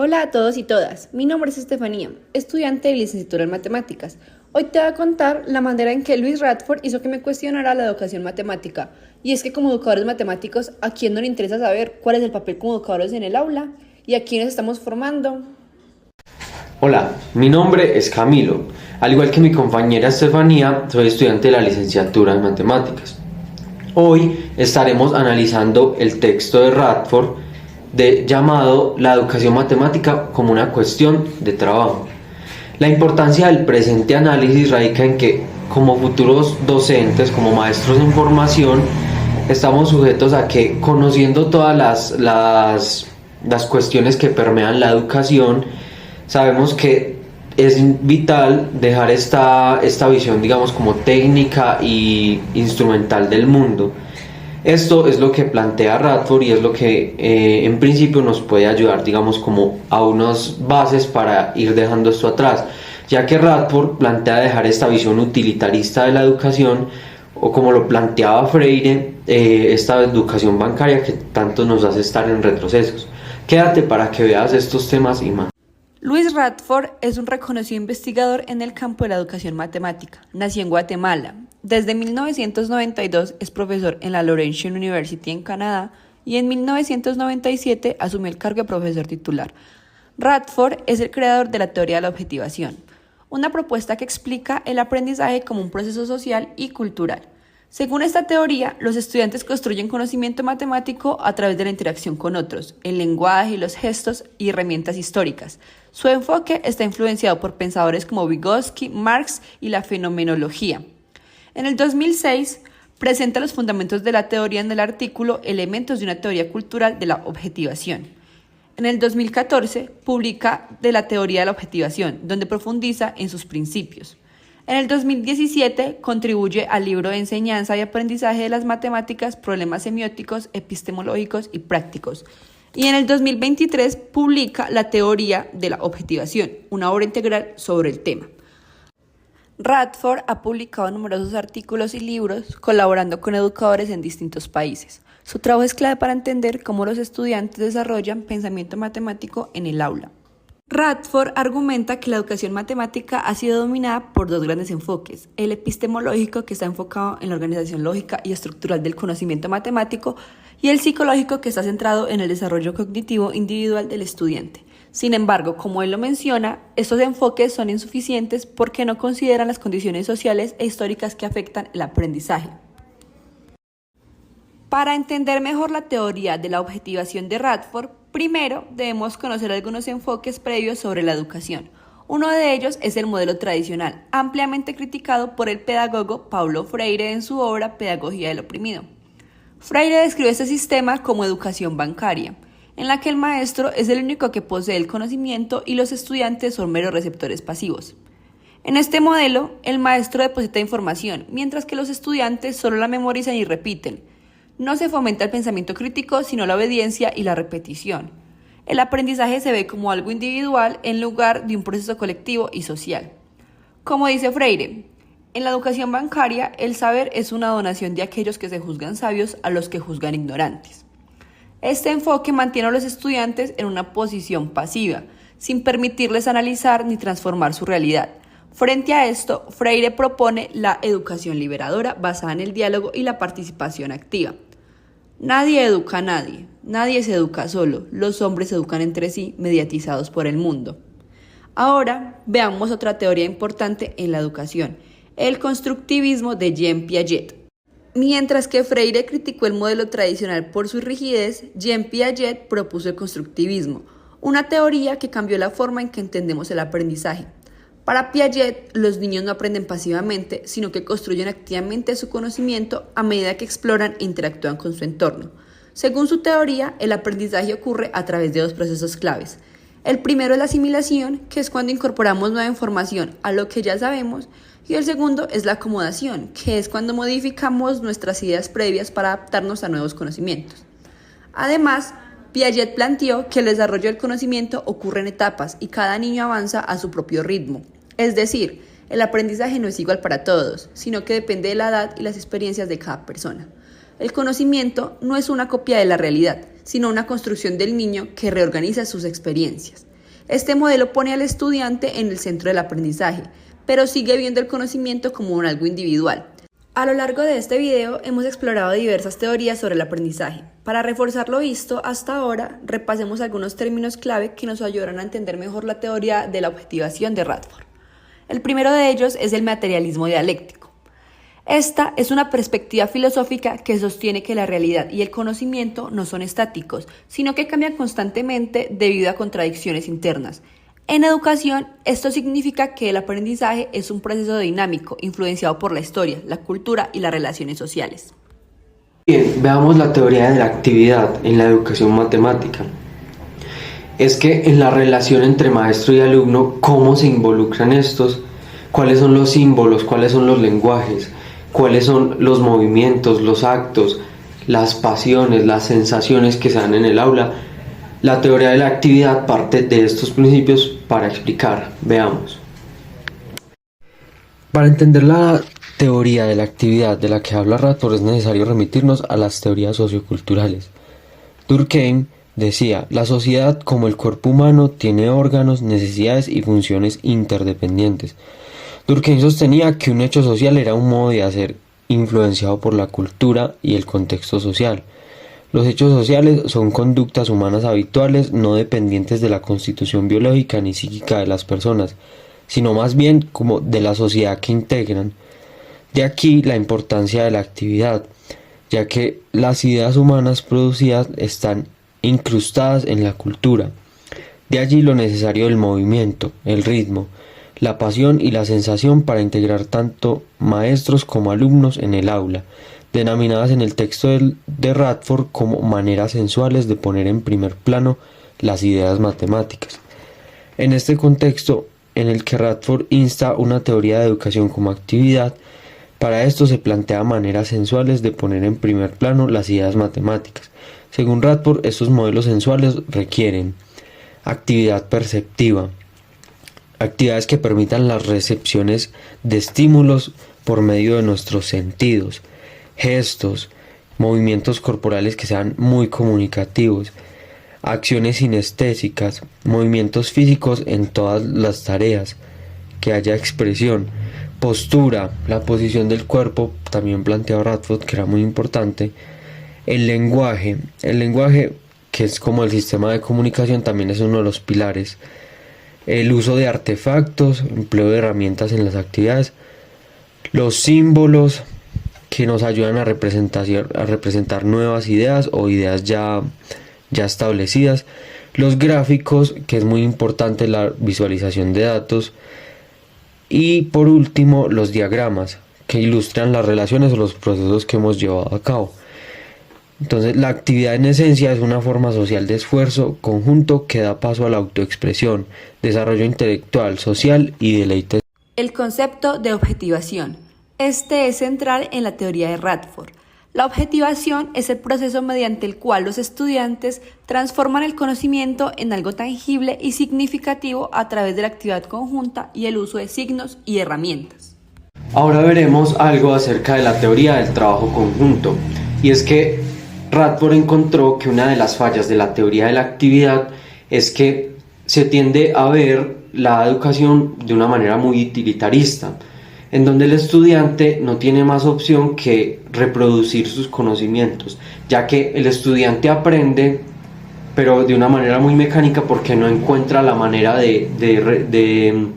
Hola a todos y todas, mi nombre es Estefanía, estudiante de licenciatura en matemáticas. Hoy te voy a contar la manera en que Louis Radford hizo que me cuestionara la educación matemática. Y es que como educadores matemáticos, ¿a quién no le interesa saber cuál es el papel como educadores en el aula y a quiénes estamos formando? Hola, mi nombre es Camilo. Al igual que mi compañera Estefanía, soy estudiante de la licenciatura en matemáticas. Hoy estaremos analizando el texto de Radford llamado La educación matemática como una cuestión de trabajo. La importancia del presente análisis radica en que, como futuros docentes, como maestros en formación, estamos sujetos a que, conociendo todas las cuestiones que permean la educación, sabemos que es vital dejar esta visión, digamos, como técnica y instrumental del mundo. Esto es lo que plantea Radford y es lo que en principio nos puede ayudar, digamos, como a unas bases para ir dejando esto atrás, ya que Radford plantea dejar esta visión utilitarista de la educación, o como lo planteaba Freire, esta educación bancaria que tanto nos hace estar en retrocesos. Quédate para que veas estos temas y más. Louis Radford es un reconocido investigador en el campo de la educación matemática. Nació en Guatemala. Desde 1992 es profesor en la Laurentian University en Canadá y en 1997 asumió el cargo de profesor titular. Radford es el creador de la teoría de la objetivación, una propuesta que explica el aprendizaje como un proceso social y cultural. Según esta teoría, los estudiantes construyen conocimiento matemático a través de la interacción con otros, el lenguaje, los gestos y herramientas históricas. Su enfoque está influenciado por pensadores como Vygotsky, Marx y la fenomenología. En el 2006, presenta los fundamentos de la teoría en el artículo Elementos de una teoría cultural de la objetivación. En el 2014, publica de la teoría de la objetivación, donde profundiza en sus principios. En el 2017 contribuye al libro de enseñanza y aprendizaje de las matemáticas, problemas semióticos, epistemológicos y prácticos. Y en el 2023 publica la teoría de la objetivación, una obra integral sobre el tema. Radford ha publicado numerosos artículos y libros colaborando con educadores en distintos países. Su trabajo es clave para entender cómo los estudiantes desarrollan pensamiento matemático en el aula. Radford argumenta que la educación matemática ha sido dominada por dos grandes enfoques: el epistemológico, que está enfocado en la organización lógica y estructural del conocimiento matemático, y el psicológico, que está centrado en el desarrollo cognitivo individual del estudiante. Sin embargo, como él lo menciona, estos enfoques son insuficientes porque no consideran las condiciones sociales e históricas que afectan el aprendizaje. Para entender mejor la teoría de la objetivación de Radford, primero debemos conocer algunos enfoques previos sobre la educación. Uno de ellos es el modelo tradicional, ampliamente criticado por el pedagogo Paulo Freire en su obra Pedagogía del oprimido. Freire describe este sistema como educación bancaria, en la que el maestro es el único que posee el conocimiento y los estudiantes son meros receptores pasivos. En este modelo, el maestro deposita información, mientras que los estudiantes solo la memorizan y repiten. No se fomenta el pensamiento crítico, sino la obediencia y la repetición. El aprendizaje se ve como algo individual en lugar de un proceso colectivo y social. Como dice Freire, en la educación bancaria, el saber es una donación de aquellos que se juzgan sabios a los que juzgan ignorantes. Este enfoque mantiene a los estudiantes en una posición pasiva, sin permitirles analizar ni transformar su realidad. Frente a esto, Freire propone la educación liberadora basada en el diálogo y la participación activa. Nadie educa a nadie, nadie se educa solo, los hombres se educan entre sí, mediatizados por el mundo. Ahora veamos otra teoría importante en la educación, el constructivismo de Jean Piaget. Mientras que Freire criticó el modelo tradicional por su rigidez, Jean Piaget propuso el constructivismo, una teoría que cambió la forma en que entendemos el aprendizaje. Para Piaget, los niños no aprenden pasivamente, sino que construyen activamente su conocimiento a medida que exploran e interactúan con su entorno. Según su teoría, el aprendizaje ocurre a través de dos procesos claves. El primero es la asimilación, que es cuando incorporamos nueva información a lo que ya sabemos, y el segundo es la acomodación, que es cuando modificamos nuestras ideas previas para adaptarnos a nuevos conocimientos. Además, Piaget planteó que el desarrollo del conocimiento ocurre en etapas y cada niño avanza a su propio ritmo. Es decir, el aprendizaje no es igual para todos, sino que depende de la edad y las experiencias de cada persona. El conocimiento no es una copia de la realidad, sino una construcción del niño que reorganiza sus experiencias. Este modelo pone al estudiante en el centro del aprendizaje, pero sigue viendo el conocimiento como un algo individual. A lo largo de este video hemos explorado diversas teorías sobre el aprendizaje. Para reforzar lo visto hasta ahora, repasemos algunos términos clave que nos ayudarán a entender mejor la teoría de la objetivación de Radford. El primero de ellos es el materialismo dialéctico. Esta es una perspectiva filosófica que sostiene que la realidad y el conocimiento no son estáticos, sino que cambian constantemente debido a contradicciones internas. En educación, esto significa que el aprendizaje es un proceso dinámico, influenciado por la historia, la cultura y las relaciones sociales. Bien, veamos la teoría de la actividad en la educación matemática. Es que en la relación entre maestro y alumno, ¿cómo se involucran estos? ¿Cuáles son los símbolos? ¿Cuáles son los lenguajes? ¿Cuáles son los movimientos, los actos, las pasiones, las sensaciones que se dan en el aula? La teoría de la actividad parte de estos principios para explicar. Veamos. Para entender la teoría de la actividad de la que habla Radford es necesario remitirnos a las teorías socioculturales. Durkheim decía, la sociedad como el cuerpo humano tiene órganos, necesidades y funciones interdependientes. Durkheim sostenía que un hecho social era un modo de hacer influenciado por la cultura y el contexto social. Los hechos sociales son conductas humanas habituales no dependientes de la constitución biológica ni psíquica de las personas, sino más bien como de la sociedad que integran. De aquí la importancia de la actividad, ya que las ideas humanas producidas están incrustadas en la cultura. De allí lo necesario del movimiento, el ritmo, la pasión y la sensación para integrar tanto maestros como alumnos en el aula, denominadas en el texto de Radford como maneras sensuales de poner en primer plano las ideas matemáticas. En este contexto, en el que Radford insta una teoría de educación como actividad, para esto se plantea maneras sensuales de poner en primer plano las ideas matemáticas. Según Radford, estos modelos sensuales requieren actividad perceptiva, actividades que permitan las recepciones de estímulos por medio de nuestros sentidos, gestos, movimientos corporales que sean muy comunicativos, acciones sinestésicas, movimientos físicos en todas las tareas, que haya expresión, postura, la posición del cuerpo, también planteaba Radford que era muy importante, el lenguaje que es como el sistema de comunicación también es uno de los pilares, el uso de artefactos, empleo de herramientas en las actividades, los símbolos que nos ayudan a representar nuevas ideas o ideas ya establecidas, los gráficos, que es muy importante la visualización de datos, y por último los diagramas, que ilustran las relaciones o los procesos que hemos llevado a cabo. Entonces, la actividad en esencia es una forma social de esfuerzo conjunto que da paso a la autoexpresión, desarrollo intelectual, social y deleite. El concepto de objetivación. Este es central en la teoría de Radford. La objetivación es el proceso mediante el cual los estudiantes transforman el conocimiento en algo tangible y significativo a través de la actividad conjunta y el uso de signos y herramientas. Ahora veremos algo acerca de la teoría del trabajo conjunto, y es que Radford encontró que una de las fallas de la teoría de la actividad es que se tiende a ver la educación de una manera muy utilitarista, en donde el estudiante no tiene más opción que reproducir sus conocimientos, ya que el estudiante aprende, pero de una manera muy mecánica porque no encuentra la manera de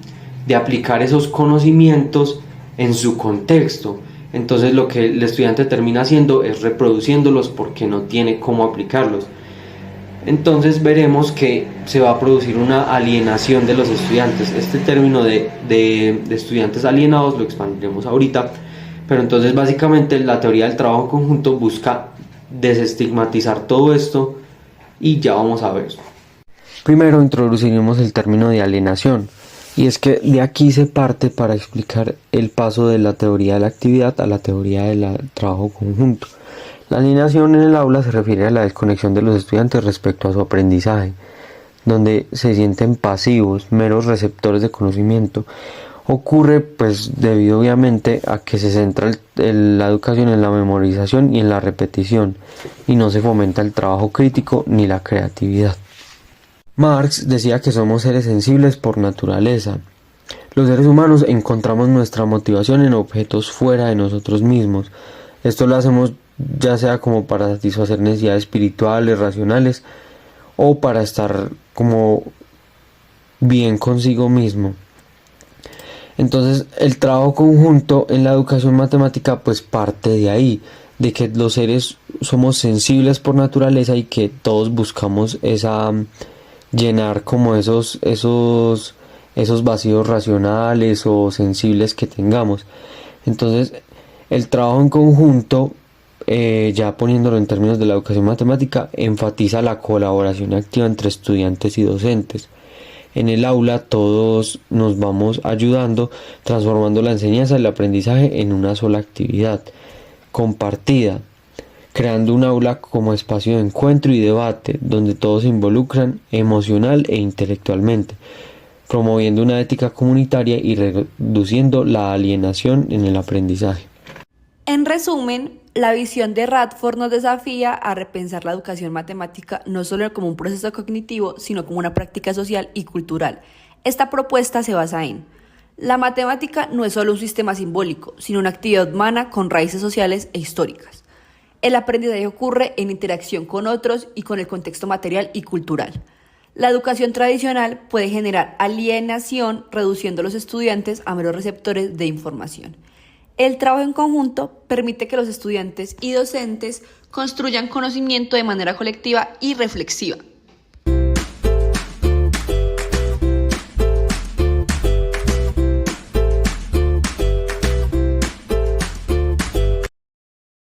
aplicar esos conocimientos en su contexto. Entonces lo que el estudiante termina haciendo es reproduciéndolos porque no tiene cómo aplicarlos. Entonces veremos que se va a producir una alienación de los estudiantes. Este término de estudiantes alienados lo expandiremos ahorita, pero entonces básicamente la teoría del trabajo conjunto busca desestigmatizar todo esto y ya vamos a ver. Primero introduciremos el término de alienación, y es que de aquí se parte para explicar el paso de la teoría de la actividad a la teoría del trabajo conjunto. La alienación en el aula se refiere a la desconexión de los estudiantes respecto a su aprendizaje, donde se sienten pasivos, meros receptores de conocimiento. Ocurre pues debido obviamente a que se centra la educación en la memorización y en la repetición, y no se fomenta el trabajo crítico ni la creatividad. Marx decía que somos seres sensibles por naturaleza. Los seres humanos encontramos nuestra motivación en objetos fuera de nosotros mismos. Esto lo hacemos ya sea como para satisfacer necesidades espirituales, racionales, o para estar como bien consigo mismo. Entonces el trabajo conjunto en la educación matemática pues parte de ahí, de que los seres somos sensibles por naturaleza y que todos buscamos llenar como esos vacíos racionales o sensibles que tengamos. Entonces el trabajo en conjunto, ya poniéndolo en términos de la educación matemática, enfatiza la colaboración activa entre estudiantes y docentes. En el aula todos nos vamos ayudando, transformando la enseñanza y el aprendizaje en una sola actividad compartida, creando un aula como espacio de encuentro y debate, donde todos se involucran emocional e intelectualmente, promoviendo una ética comunitaria y reduciendo la alienación en el aprendizaje. En resumen, la visión de Radford nos desafía a repensar la educación matemática no solo como un proceso cognitivo, sino como una práctica social y cultural. Esta propuesta se basa en: la matemática no es solo un sistema simbólico, sino una actividad humana con raíces sociales e históricas. El aprendizaje ocurre en interacción con otros y con el contexto material y cultural. La educación tradicional puede generar alienación, reduciendo a los estudiantes a meros receptores de información. El trabajo en conjunto permite que los estudiantes y docentes construyan conocimiento de manera colectiva y reflexiva.